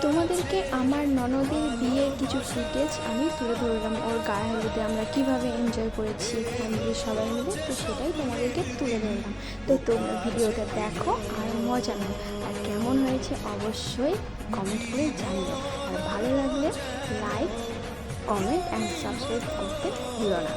তোমাদেরকে আমার ননদের বিয়ের কিছু ফুটেজ আমি তুলে ধরলাম, ওর গায়ে হলুদে আমরা কীভাবে এনজয় করেছি ফ্যামিলির সবাই মিলে, তো সেটাই তোমাদেরকে তুলে ধরলাম। তো তোমরা ভিডিওটা দেখো আর মজা নাও, আর কেমন হয়েছে অবশ্যই কমেন্ট করে জানিও, আর ভালো লাগলে লাইক, কমেন্ট অ্যান্ড সাবস্ক্রাইব করতে ভুলো না।